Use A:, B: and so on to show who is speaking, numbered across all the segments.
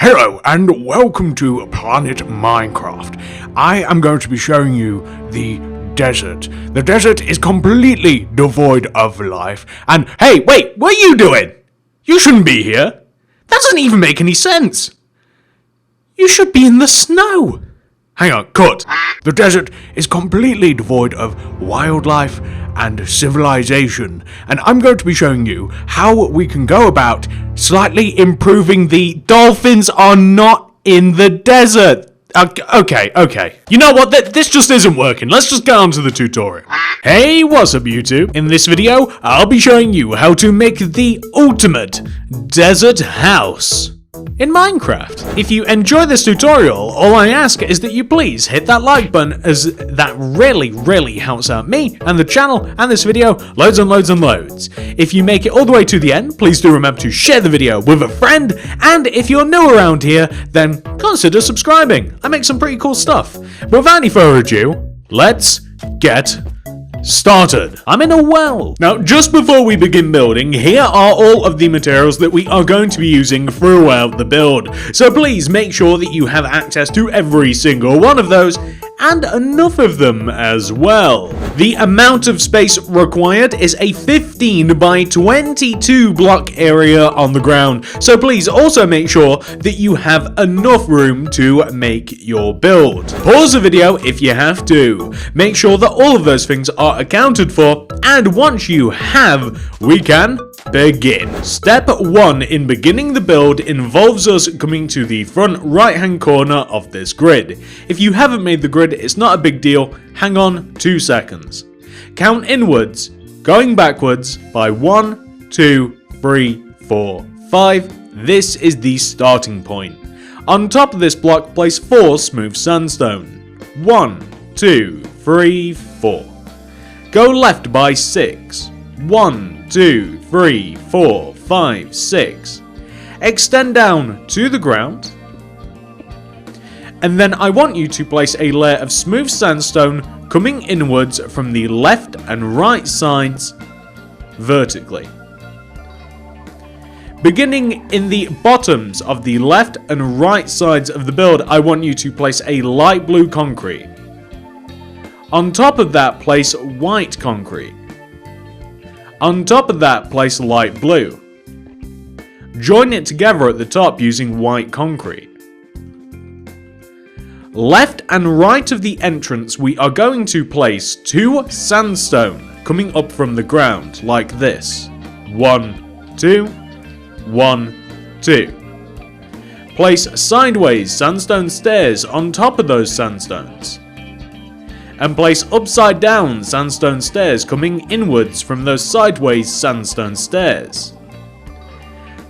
A: Hello and welcome to Planet Minecraft. I am going to be showing you the desert. The desert is completely devoid of life. And hey, wait, what are you doing? You shouldn't be here. That doesn't even make any sense. You should be in the snow. Hang on, cut. The desert is completely devoid of wildlife and civilization, and I'm going to be showing you how we can go about slightly improving the dolphins are not in the desert. Okay. You know what? This just isn't working. Let's just get on to the tutorial. Hey, what's up YouTube? In this video, I'll be showing you how to make the ultimate desert house in Minecraft. If you enjoy this tutorial, all I ask is that you please hit that like button, as that really helps out me and the channel and this video loads and loads. If you make it all the way to the end, please do remember to share the video with a friend, and if you're new around here, then consider subscribing. I make some pretty cool stuff. Without any further ado, let's get started. I'm in a well. Now, just before we begin building, here are all of the materials that we are going to be using throughout the build. So please make sure that you have access to every single one of those, and enough of them as well. The amount of space required is a 15 by 22 block area on the ground. So please also make sure that you have enough room to make your build. Pause the video if you have to. Make sure that all of those things are accounted for, and once you have, we can begin. Step 1 in beginning the build involves us coming to the front right hand corner of this grid. If you haven't made the grid, it's not a big deal. Hang on 2 seconds. Count inwards, going backwards by 1, 2, 3, 4, 5. This is the starting point. On top of this block, place 4 smooth sandstone. 1, 2, 3, 4. Go left by 6. 1, 2, 3, 4, 5, 6. Extend down to the ground. And then I want you to place a layer of smooth sandstone coming inwards from the left and right sides vertically. Beginning in the bottoms of the left and right sides of the build, I want you to place a light blue concrete. On top of that, place white concrete. On top of that, place light blue. Join it together at the top using white concrete. Left and right of the entrance, we are going to place 2 sandstone coming up from the ground, like this. 1, 2, 1, 2. Place sideways sandstone stairs on top of those sandstones. And place upside down sandstone stairs coming inwards from those sideways sandstone stairs.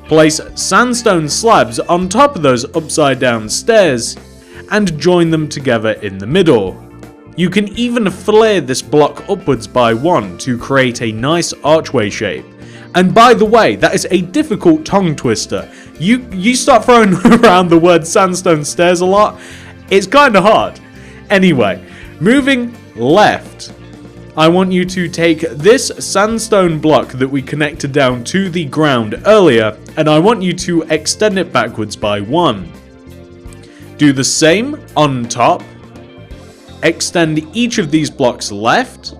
A: Place sandstone slabs on top of those upside down stairs and join them together in the middle. You can even flare this block upwards by 1 to create a nice archway shape. And by the way, that is a difficult tongue twister. You start throwing around the word sandstone stairs a lot, it's kind of hard. Anyway, moving left, I want you to take this sandstone block that we connected down to the ground earlier, and I want you to extend it backwards by 1. Do the same on top. Extend each of these blocks left,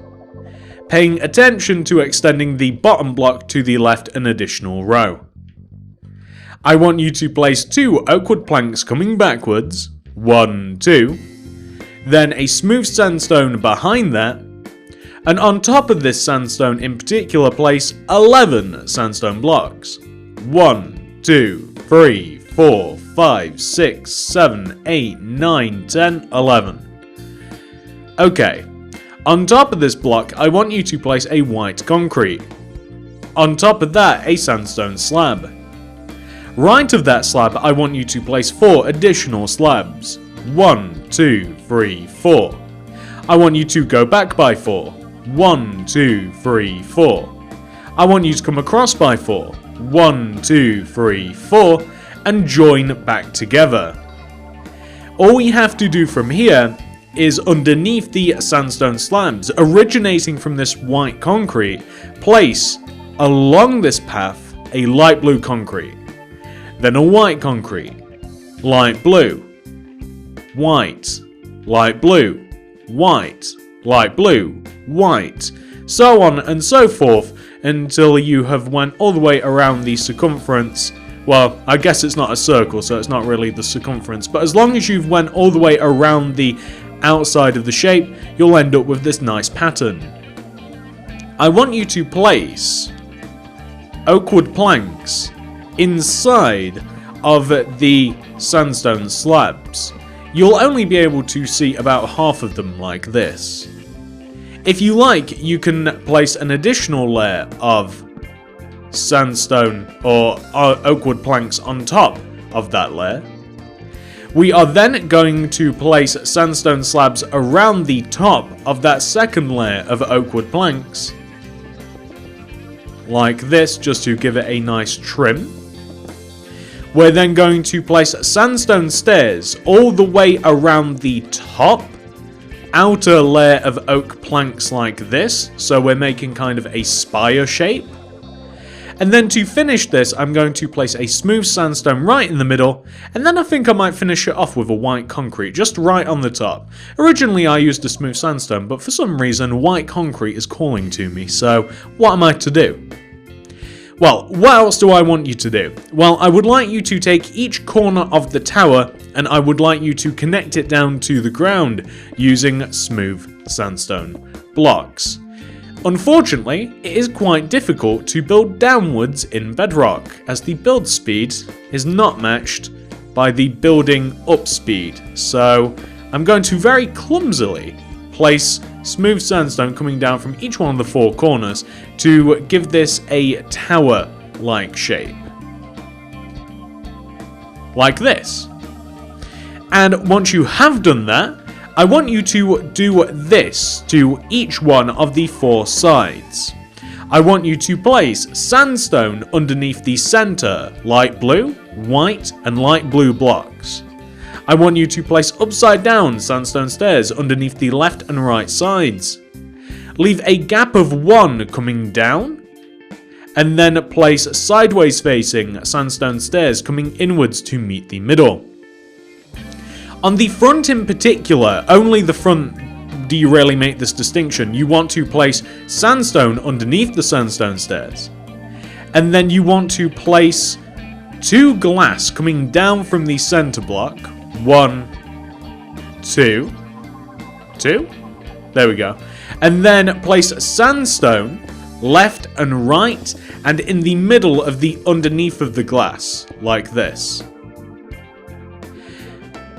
A: paying attention to extending the bottom block to the left an additional row. I want you to place 2 oak wood planks coming backwards, 1, 2. Then a smooth sandstone behind that, and on top of this sandstone in particular, place 11 sandstone blocks. 1, 2, 3, 4, 5, 6, 7, 8, 9, 10, 11. Okay, on top of this block, I want you to place a white concrete. On top of that, a sandstone slab. Right of that slab, I want you to place 4 additional slabs. 1, 2, 3, 4. I want you to go back by 4. 1, 2, 3, 4. I want you to come across by 4. 1, 2, 3, 4. And join back together. All we have to do from here is underneath the sandstone slabs, originating from this white concrete, place along this path a light blue concrete, then a white concrete,
B: light blue, white, light blue, white, light blue, white, so on and so forth until you have went all the way around the circumference. Well, I guess it's not a circle, so it's not really the circumference, but as long as you've went all the way around the outside of the shape, you'll end up with this nice pattern. I want you to place oak wood planks inside of the sandstone slabs. You'll only be able to see about half of them like this. If you like, you can place an additional layer of sandstone or oak wood planks on top of that layer. We are then going to place sandstone slabs around the top of that second layer of oak wood planks, like this, just to give it a nice trim. We're then going to place sandstone stairs all the way around the top outer layer of oak planks like this, so we're making kind of a spire shape. And then to finish this, I'm going to place a smooth sandstone right in the middle, and then I think I might finish it off with a white concrete, just right on the top. Originally I used a smooth sandstone, but for some reason white concrete is calling to me, so what am I to do? Well, what else do I want you to do? Well, I would like you to take each corner of the tower and I would like you to connect it down to the ground using smooth sandstone blocks. Unfortunately, it is quite difficult to build downwards in bedrock, as the build speed is not matched by the building up speed. So I'm going to very clumsily place smooth sandstone coming down from each one of the four corners to give this a tower-like shape. Like this. And once you have done that, I want you to do this to each one of the four sides. I want you to place sandstone underneath the center, light blue, white, and light blue blocks. I want you to place upside down sandstone stairs underneath the left and right sides. Leave a gap of 1 coming down, and then place sideways facing sandstone stairs coming inwards to meet the middle. On the front in particular, only the front do you really make this distinction. You want to place sandstone underneath the sandstone stairs. And then you want to place 2 glass coming down from the center block. 1, 2, 2. There we go. And then place sandstone left and right and in the middle of the underneath of the glass, like this.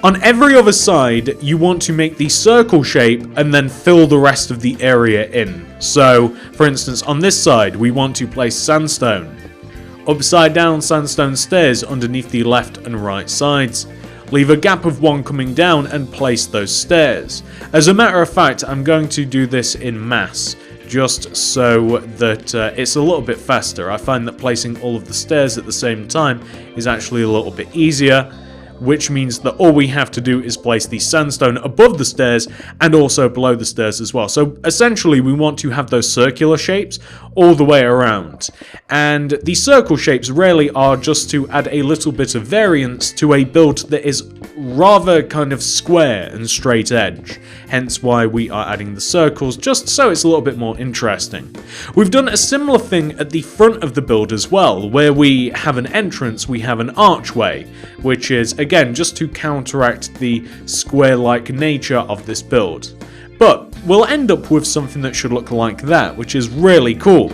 B: On every other side, you want to make the circle shape and then fill the rest of the area in. So, for instance, on this side, we want to place sandstone. Upside down sandstone stairs underneath the left and right sides. Leave a gap of 1 coming down and place those stairs. As a matter of fact, I'm going to do this in mass, just so that it's a little bit faster. I find that placing all of the stairs at the same time is actually a little bit easier, which means that all we have to do is place the sandstone above the stairs and also below the stairs as well. So essentially we want to have those circular shapes all the way around. And the circle shapes really are just to add a little bit of variance to a build that is rather kind of square and straight edge. Hence why we are adding the circles, just so it's a little bit more interesting. We've done a similar thing at the front of the build as well, where we have an entrance, we have an archway, which is again just to counteract the square-like nature of this build. But we'll end up with something that should look like that, which is really cool.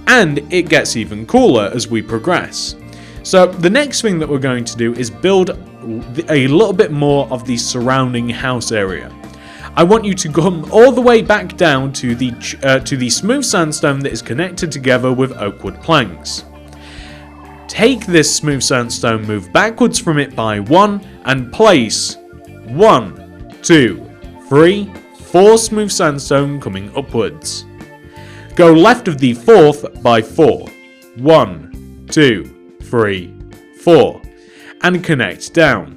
B: And it gets even cooler as we progress. So the next thing that we're going to do is build a little bit more of the surrounding house area. I want you to come all the way back down to the smooth sandstone that is connected together with oak wood planks. Take this smooth sandstone, move backwards from it by 1, and place 1, 2, 3, 4 smooth sandstone coming upwards. Go left of the 4th by 4. 1, 2, 3, 4. And connect down.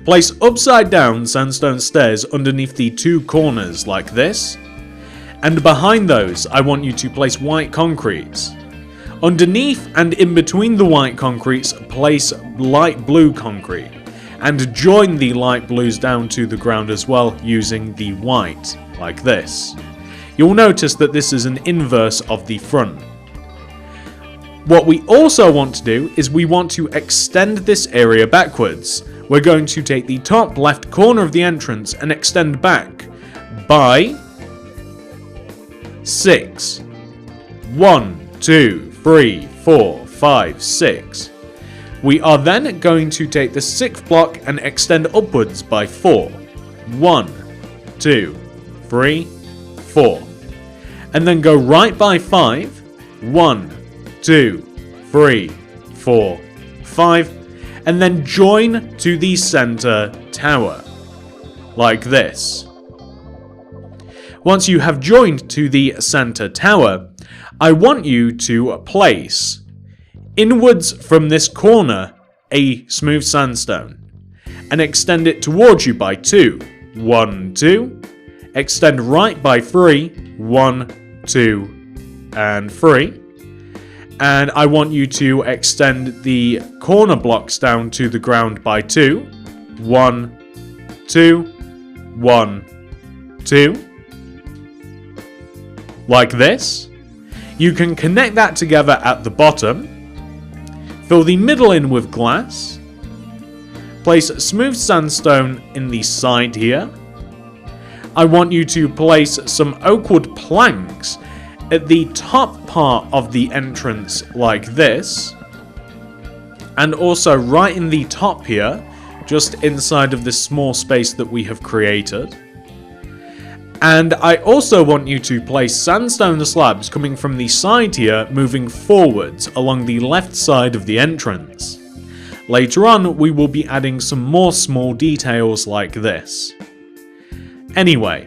B: Place upside down sandstone stairs underneath the 2 corners like this. And behind those, I want you to place white concrete. Underneath and in between the white concretes, place light blue concrete, and join the light blues down to the ground as well using the white, like this. You'll notice that this is an inverse of the front. What we also want to do is we want to extend this area backwards. We're going to take the top left corner of the entrance and extend back by 6. 1, 2, 3, 4, 5, 6. We are then going to take the 6th block and extend upwards by 4. 1, 2, 3, 4. And then go right by 5. 1, 2, 3, 4, 5. And then join to the center tower. Like this. Once you have joined to the center tower, I want you to place, inwards from this corner, a smooth sandstone, and extend it towards you by 2. 1, 2. Extend right by 3. 1, 2, and 3. And I want you to extend the corner blocks down to the ground by 2. 1, 2, 1, 2. Like this. You can connect that together at the bottom. Fill the middle in with glass. Place smooth sandstone in the side here. I want you to place some oak wood planks at the top part of the entrance like this. And also right in the top here, just inside of this small space that we have created. And I also want you to place sandstone slabs coming from the side here, moving forwards along the left side of the entrance. Later on, we will be adding some more small details like this. Anyway,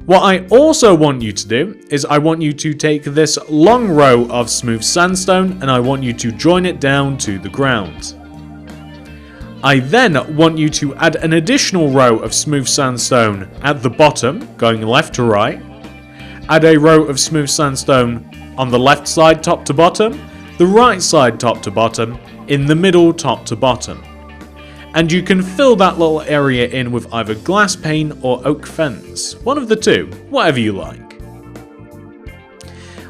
B: what I also want you to do is I want you to take this long row of smooth sandstone and I want you to join it down to the ground. I then want you to add an additional row of smooth sandstone at the bottom, going left to right. Add a row of smooth sandstone on the left side top to bottom, the right side top to bottom, in the middle top to bottom. And you can fill that little area in with either glass pane or oak fence, one of the two, whatever you like.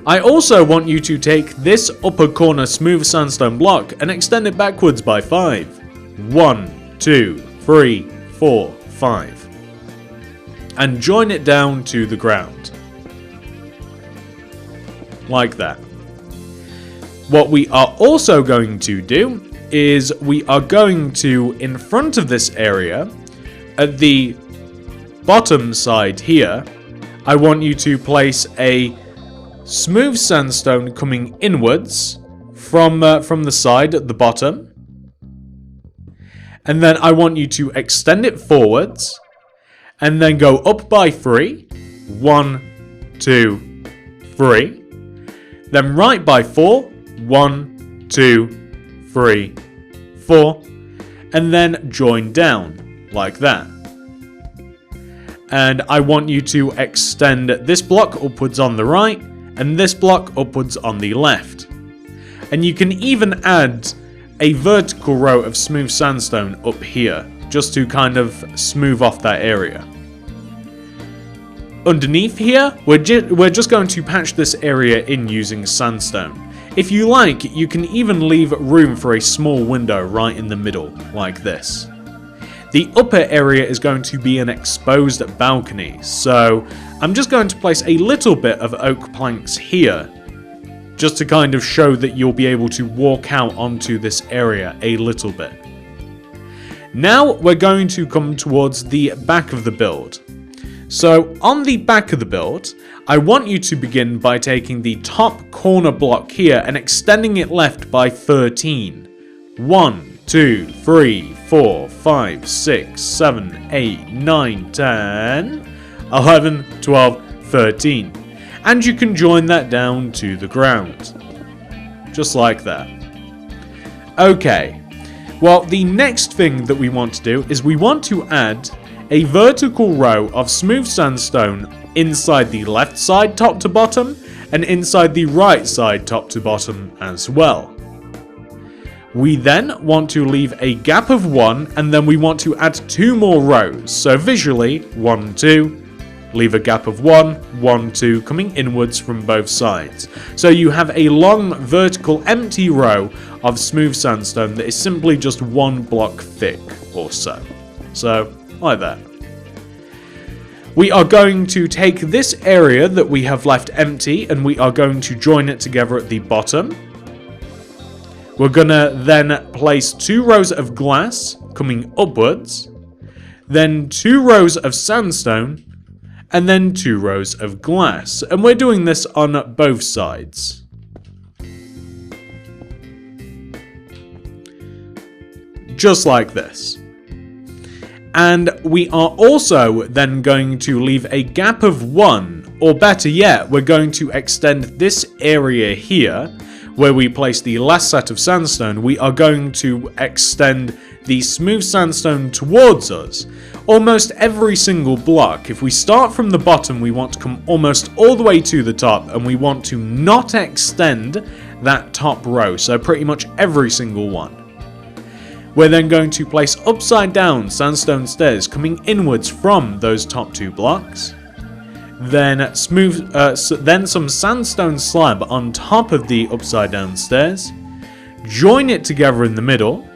B: I also want you to take this upper corner smooth sandstone block and extend it backwards by 5. 1, 2, 3, 4, 5. And join it down to the ground. Like that. What we are also going to do is we are going to, in front of this area, at the bottom side here, I want you to place a smooth sandstone coming inwards from the side at the bottom. And then I want you to extend it forwards, and then go up by 3. 1, 2, 3. Then right by 4. 1, 2, 3, 4. And then join down, like that. And I want you to extend this block upwards on the right, and this block upwards on the left. And you can even add a vertical row of smooth sandstone up here, just to kind of smooth off that area. Underneath here, we're just going to patch this area in using sandstone. If you like, you can even leave room for a small window right in the middle, like this. The upper area is going to be an exposed balcony, so I'm just going to place a little bit of oak planks here, just to kind of show that you'll be able to walk out onto this area a little bit. Now we're going to come towards the back of the build. So on the back of the build, I want you to begin by taking the top corner block here and extending it left by 13. 1, 2, 3, 4, 5, 6, 7, 8, 9, 10, 11, 12, 13. And you can join that down to the ground. Just like that. Okay, well, the next thing that we want to do is we want to add a vertical row of smooth sandstone inside the left side top to bottom and inside the right side top to bottom as well. We then want to leave a gap of 1, and then we want to add 2 more rows. So visually, 1, 2, leave a gap of 1, 1, 2, coming inwards from both sides. So you have a long vertical empty row of smooth sandstone that is simply just 1 block thick or so. So, like that. We are going to take this area that we have left empty and we are going to join it together at the bottom. We're gonna then place 2 rows of glass coming upwards, then 2 rows of sandstone, and then 2 rows of glass. And we're doing this on both sides. Just like this. And we are also then going to leave a gap of 1, or better yet, we're going to extend this area here, where we place the last set of sandstone. We are going to extend the smooth sandstone towards us, almost every single block. If we start from the bottom, we want to come almost all the way to the top, and we want to not extend that top row, so pretty much every single one. We're then going to place upside down sandstone stairs coming inwards from those top 2 blocks. Then some sandstone slab on top of the upside down stairs. Join it together in the middle.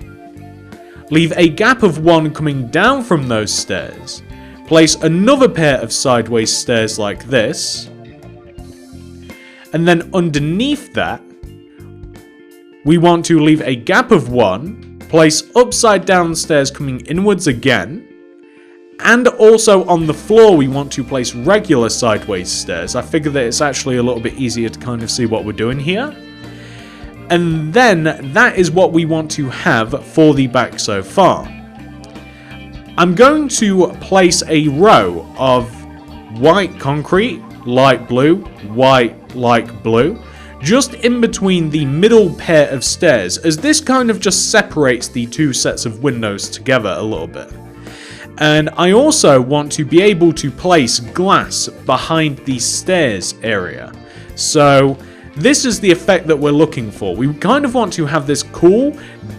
B: Leave a gap of 1 coming down from those stairs. Place another pair of sideways stairs like this. And then underneath that, we want to leave a gap of 1. Place upside down stairs coming inwards again, and also on the floor we want to place regular sideways stairs. I figure that it's actually a little bit easier to kind of see what we're doing here. And then that is what we want to have for the back so far. I'm going to place a row of white concrete, light blue, white, light blue, just in between the middle pair of stairs, as this kind of just separates the 2 sets of windows together a little bit. And I also want to be able to place glass behind the stairs area. So this is the effect that we're looking for. We kind of want to have this cool,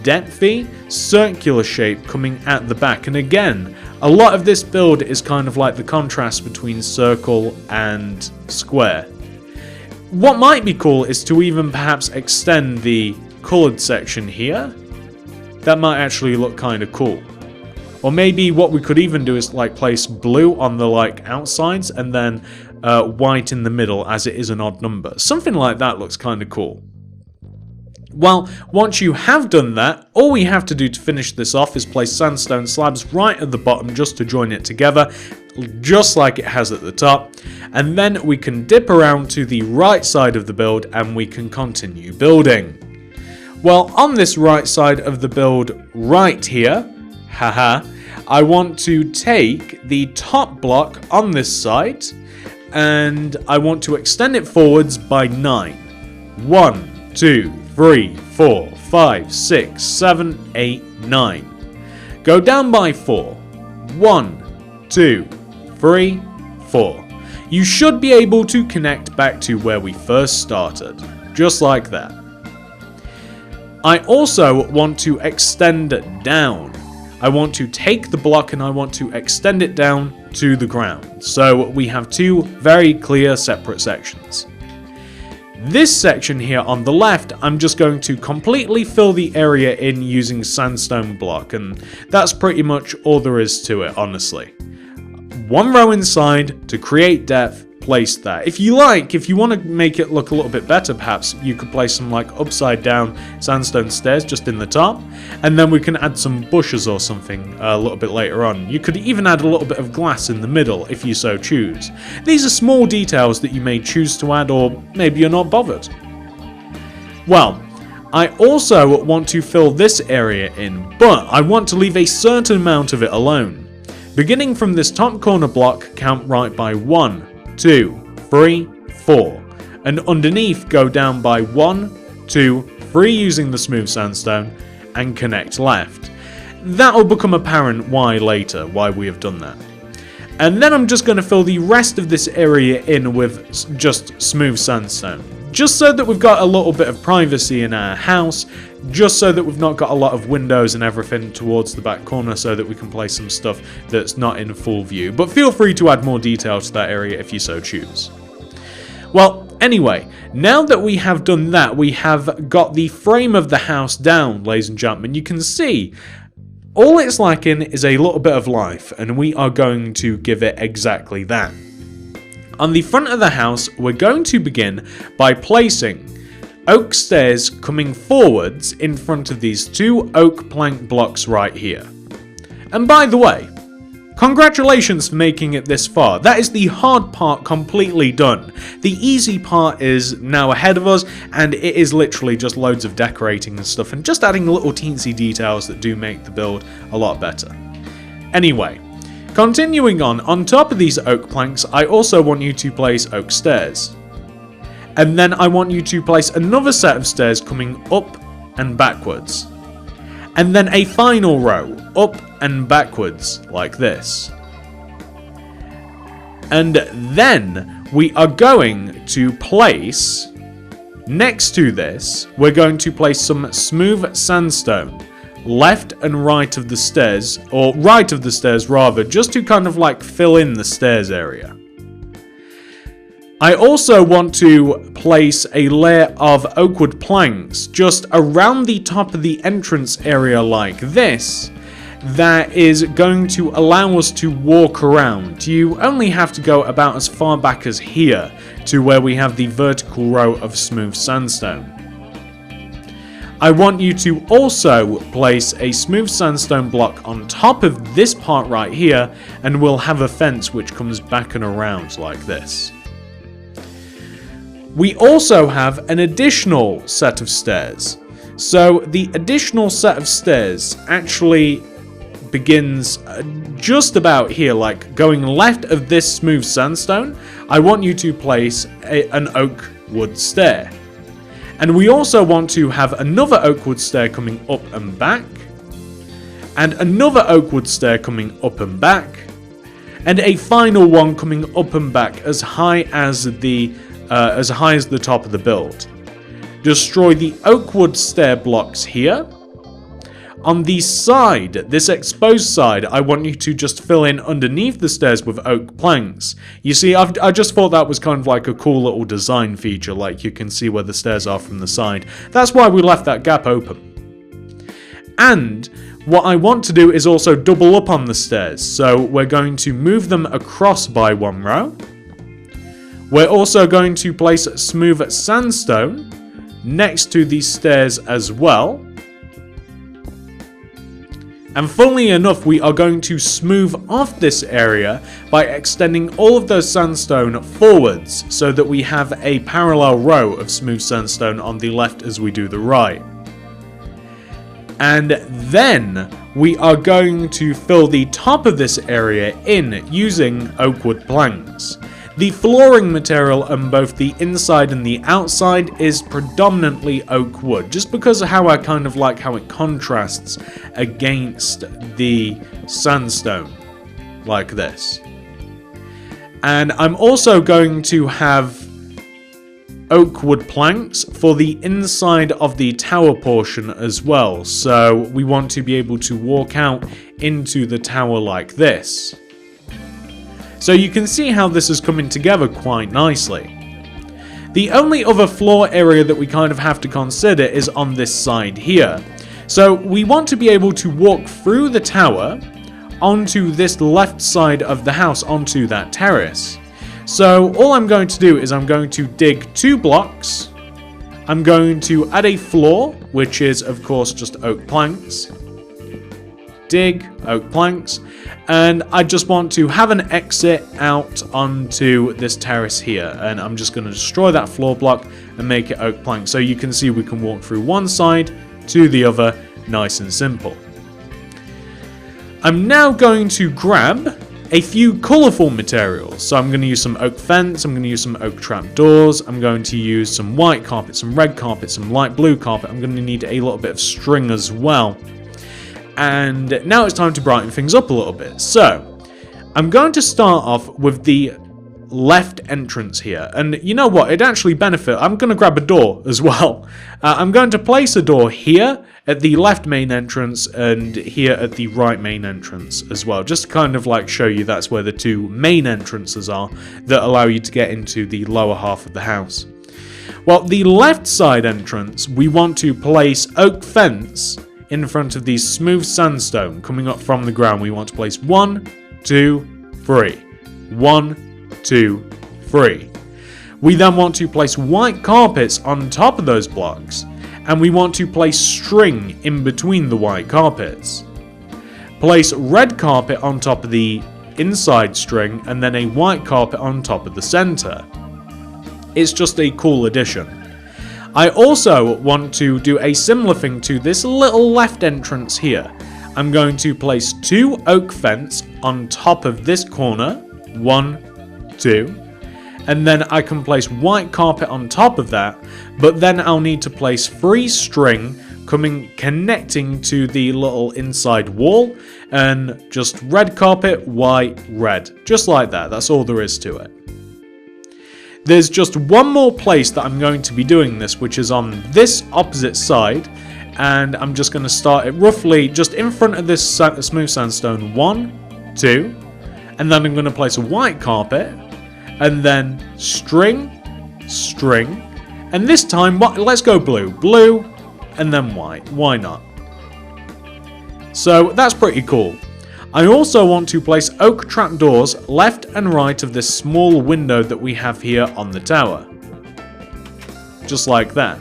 B: depthy, circular shape coming at the back. And again, a lot of this build is kind of like the contrast between circle and square. What might be cool is to even perhaps extend the coloured section here. That might actually look kind of cool. Or maybe what we could even do is like place blue on the like outsides and then white in the middle as it is an odd number. Something like that looks kind of cool. Well, once you have done that, all we have to do to finish this off is place sandstone slabs right at the bottom just to join it together, just like it has at the top. And then we can dip around to the right side of the build and we can continue building. Well, on this right side of the build right here, I want to take the top block on this side and I want to extend it forwards by 9. 1, 2, 3, 4, 5, 6, 7, 8, 9. Go down by 4. 1, 2, 3, 4. You should be able to connect back to where we first started, just like that. I also want to extend it down. I want to take the block and I want to extend it down to the ground. So we have 2 very clear separate sections. This section here on the left, I'm just going to completely fill the area in using sandstone block, and that's pretty much all there is to it, honestly. 1 row inside to create depth, place that. If you want to make it look a little bit better, perhaps you could place some like upside down sandstone stairs just in the top, and then we can add some bushes or something a little bit later on. You could even add a little bit of glass in the middle if you so choose. These are small details that you may choose to add, or maybe you're not bothered. Well, I also want to fill this area in, but I want to leave a certain amount of it alone. Beginning from this top corner block, count right by 1, 2, 3, 4, and underneath go down by 1, 2, 3 using the smooth sandstone, and connect left. That will become apparent why later, why we have done that. And then I'm just going to fill the rest of this area in with just smooth sandstone. Just so that we've got a little bit of privacy in our house, just so that we've not got a lot of windows and everything towards the back corner so that we can place some stuff that's not in full view. But feel free to add more detail to that area if you so choose. Well, anyway, now that we have done that, we have got the frame of the house down, ladies and gentlemen. You can see all it's lacking is a little bit of life, and we are going to give it exactly that. On the front of the house, we're going to begin by placing oak stairs coming forwards in front of these two oak plank blocks right here. And by the way, congratulations for making it this far. That is the hard part completely done. The easy part is now ahead of us, and it is literally just loads of decorating and stuff and just adding little teensy details that do make the build a lot better. Anyway, continuing on top of these oak planks, I also want you to place oak stairs. And then I want you to place another set of stairs coming up and backwards. And then a final row, up and backwards, like this. And then we are going to place, next to this, we're going to place some smooth sandstone, left and right of the stairs, or right of the stairs rather, just to kind of like fill in the stairs area. I also want to place a layer of oak wood planks just around the top of the entrance area like this. That is going to allow us to walk around. You only have to go about as far back as here to where we have the vertical row of smooth sandstone. I want you to also place a smooth sandstone block on top of this part right here, and we'll have a fence which comes back and around like this. We also have an additional set of stairs. So the additional set of stairs actually begins just about here, like going left of this smooth sandstone. I want you to place an oak wood stair. And we also want to have another oak wood stair coming up and back, and another oak wood stair coming up and back, and a final one coming up and back as high as the top of the build. Destroy the oak wood stair blocks here. On the side, this exposed side, I want you to just fill in underneath the stairs with oak planks. You see, I just thought that was kind of like a cool little design feature, like you can see where the stairs are from the side. That's why we left that gap open. And what I want to do is also double up on the stairs, so we're going to move them across by one row. We're also going to place smooth sandstone next to these stairs as well. And funnily enough, we are going to smooth off this area by extending all of those sandstone forwards so that we have a parallel row of smooth sandstone on the left as we do the right. And then we are going to fill the top of this area in using oak wood planks. The flooring material on both the inside and the outside is predominantly oak wood, just because of how I kind of like how it contrasts against the sandstone, like this. And I'm also going to have oak wood planks for the inside of the tower portion as well, so we want to be able to walk out into the tower like this. So you can see how this is coming together quite nicely. The only other floor area that we kind of have to consider is on this side here. So we want to be able to walk through the tower onto this left side of the house, onto that terrace. So all I'm going to do is I'm going to dig 2 blocks. I'm going to add a floor, which is of course just oak planks. Dig, oak planks, and I just want to have an exit out onto this terrace here, and I'm just going to destroy that floor block and make it oak plank, so you can see we can walk through one side to the other, nice and simple. I'm now going to grab a few colourful materials, so I'm going to use some oak fence, I'm going to use some oak trapdoors, I'm going to use some white carpet, some red carpet, some light blue carpet, I'm going to need a little bit of string as well. And now it's time to brighten things up a little bit. So, I'm going to start off with the left entrance here, and you know what, it actually benefit. I'm going to grab a door as well. I'm going to place a door here at the left main entrance and here at the right main entrance as well, just to kind of like show you that's where the two main entrances are that allow you to get into the lower half of the house. Well, the left side entrance, we want to place oak fence in front of the smooth sandstone coming up from the ground. We want to place 1, 2, 3. 1, 2, 3. We then want to place white carpets on top of those blocks, and we want to place string in between the white carpets. Place red carpet on top of the inside string, and then a white carpet on top of the center. It's just a cool addition. I also want to do a similar thing to this little left entrance here. I'm going to place 2 oak fence on top of this corner. 1, 2, and then I can place white carpet on top of that, but then I'll need to place 3 string connecting to the little inside wall, and just red carpet, white, red, just like that. That's all there is to it. There's just one more place that I'm going to be doing this, which is on this opposite side, and I'm just going to start it roughly just in front of this smooth sandstone. 1, 2, and then I'm going to place a white carpet, and then string, string, and this time, let's go blue, blue, and then white. Why not? So that's pretty cool. I also want to place oak trapdoors left and right of this small window that we have here on the tower. Just like that.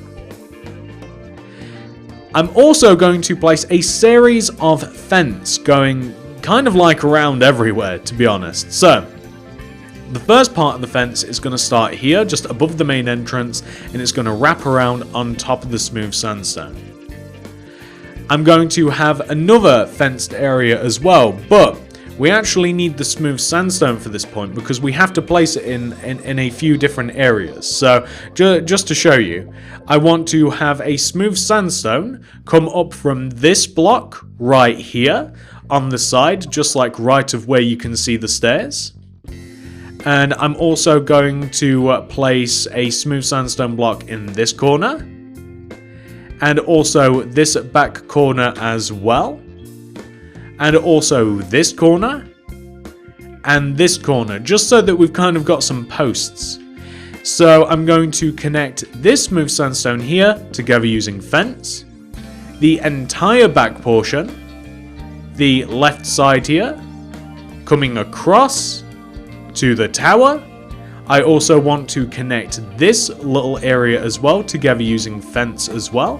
B: I'm also going to place a series of fence going kind of like around everywhere, to be honest. So, the first part of the fence is going to start here, just above the main entrance, and it's going to wrap around on top of the smooth sandstone. I'm going to have another fenced area as well, but we actually need the smooth sandstone for this point because we have to place it in a few different areas. So, just to show you, I want to have a smooth sandstone come up from this block right here on the side, just like right of where you can see the stairs. And I'm also going to place a smooth sandstone block in this corner. And also this back corner as well. And also this corner. And this corner, just so that we've kind of got some posts. So I'm going to connect this smooth sandstone here together using fence. The entire back portion. The left side here. Coming across to the tower. I also want to connect this little area as well together using fence as well.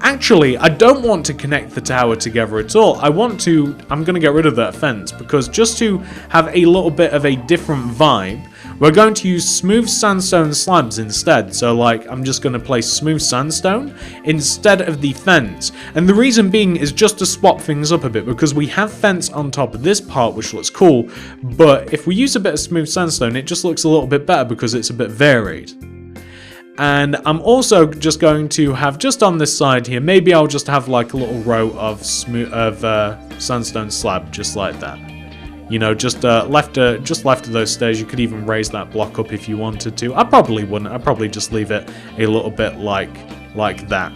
B: Actually, I don't want to connect the tower together at all. I'm going to get rid of that fence because just to have a little bit of a different vibe, we're going to use smooth sandstone slabs instead. So like, I'm just going to place smooth sandstone instead of the fence. And the reason being is just to swap things up a bit because we have fence on top of this part, which looks cool. But if we use a bit of smooth sandstone, it just looks a little bit better because it's a bit varied. And I'm also just going to have just on this side here, maybe I'll just have like a little row of sandstone slab, just like that. You know, just left of those stairs. You could even raise that block up if you wanted to. I probably wouldn't. I'd probably just leave it a little bit like that.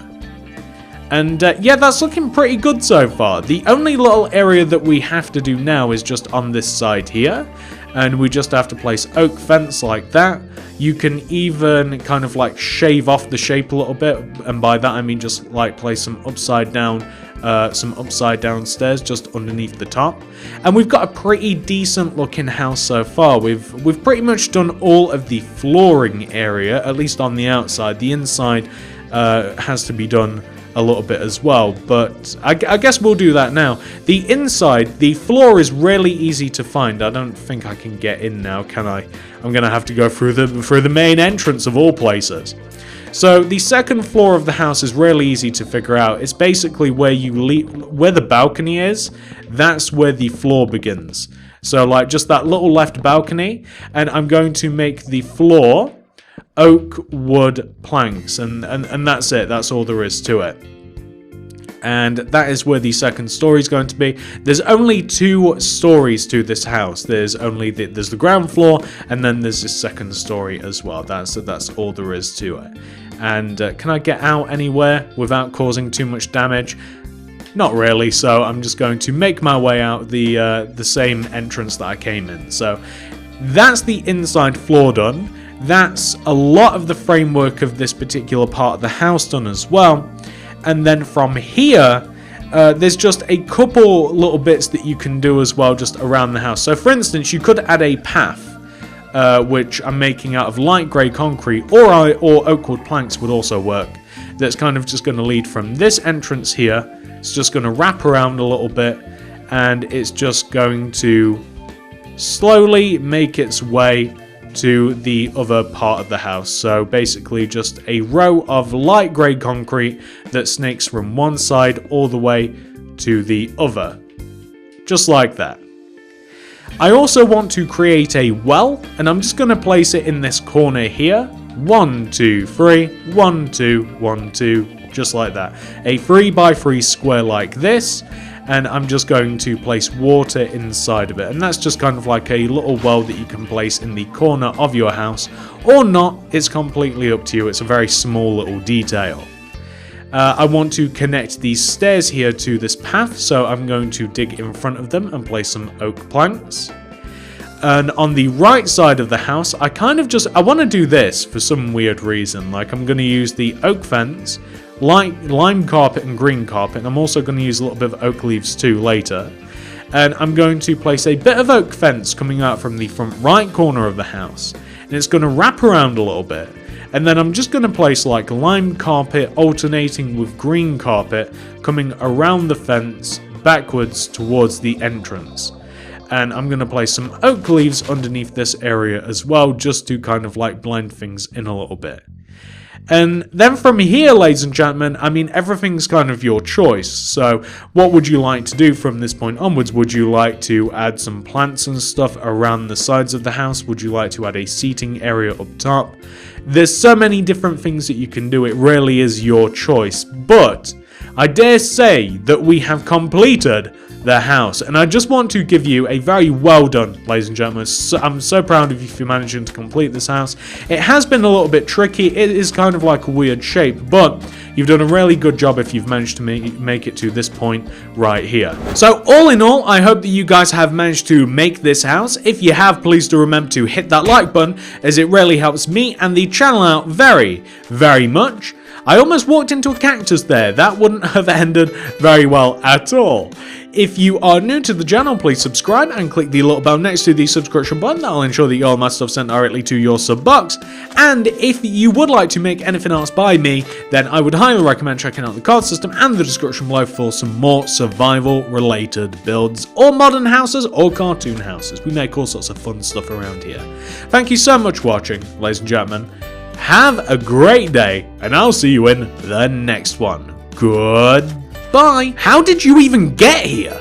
B: And yeah, that's looking pretty good so far. The only little area that we have to do now is just on this side here. And we just have to place oak fence like that. You can even kind of like shave off the shape a little bit. And by that I mean just like place some upside down stairs just underneath the top. And we've got a pretty decent looking house so far. We've pretty much done all of the flooring area, at least on the outside. The inside has to be done a little bit as well, but I guess we'll do that now. The inside, the floor is really easy to find. I don't think I can get in now, can I? I'm gonna have to go through the main entrance of all places. So the second floor of the house is really easy to figure out. It's basically where where the balcony is. That's where the floor begins. So like just that little left balcony, and I'm going to make the floor oak wood planks, and that's it. That's all there is to it. And that is where the second story is going to be. There's only 2 stories to this house. There's the ground floor, and then there's this second story as well. That's all there is to it. And can I get out anywhere without causing too much damage? Not really, so I'm just going to make my way out the same entrance that I came in. So that's the inside floor done. That's a lot of the framework of this particular part of the house done as well. And then from here, there's just a couple little bits that you can do as well just around the house. So for instance, you could add a path, which I'm making out of light grey concrete, or oak wood planks would also work. That's kind of just going to lead from this entrance here. It's just going to wrap around a little bit, and it's just going to slowly make its way to the other part of the house. So basically just a row of light grey concrete that snakes from one side all the way to the other. Just like that. I also want to create a well, and I'm just going to place it in this corner here. 1, 2, 3, 1, 2, 1, 2, just like that. A 3x3 square like this. And I'm just going to place water inside of it. And that's just kind of like a little well that you can place in the corner of your house. Or not, it's completely up to you. It's a very small little detail. I want to connect these stairs here to this path. So I'm going to dig in front of them and place some oak planks. And on the right side of the house, I want to do this for some weird reason. Like I'm going to use the oak fence, lime carpet and green carpet, and I'm also going to use a little bit of oak leaves too later. And I'm going to place a bit of oak fence coming out from the front right corner of the house, and it's going to wrap around a little bit. And then I'm just going to place like lime carpet alternating with green carpet coming around the fence backwards towards the entrance. And I'm going to place some oak leaves underneath this area as well, just to kind of like blend things in a little bit. And then from here, ladies and gentlemen, I mean, everything's kind of your choice. So what would you like to do from this point onwards? Would you like to add some plants and stuff around the sides of the house? Would you like to add a seating area up top? There's so many different things that you can do. It really is your choice. But I dare say that we have completed the house, and I just want to give you a very well done, ladies and gentlemen. I'm so proud of you for managing to complete this house. It has been a little bit tricky. It is kind of like a weird shape, but you've done a really good job if you've managed to make it to this point right here. So all in all, I hope that you guys have managed to make this house. If you have, please do remember to hit that like button, as it really helps me and the channel out very, very much. I almost walked into a cactus there. That wouldn't have ended very well at all. If you are new to the channel, please subscribe and click the little bell next to the subscription button. That will ensure that all my stuff sent directly to your sub box. And if you would like to make anything else by me, then I would highly recommend checking out the card system and the description below for some more survival related builds, or modern houses, or cartoon houses. We make all sorts of fun stuff around here. Thank you so much for watching, ladies and gentlemen. Have a great day, and I'll see you in the next one. Goodbye. How did you even get here?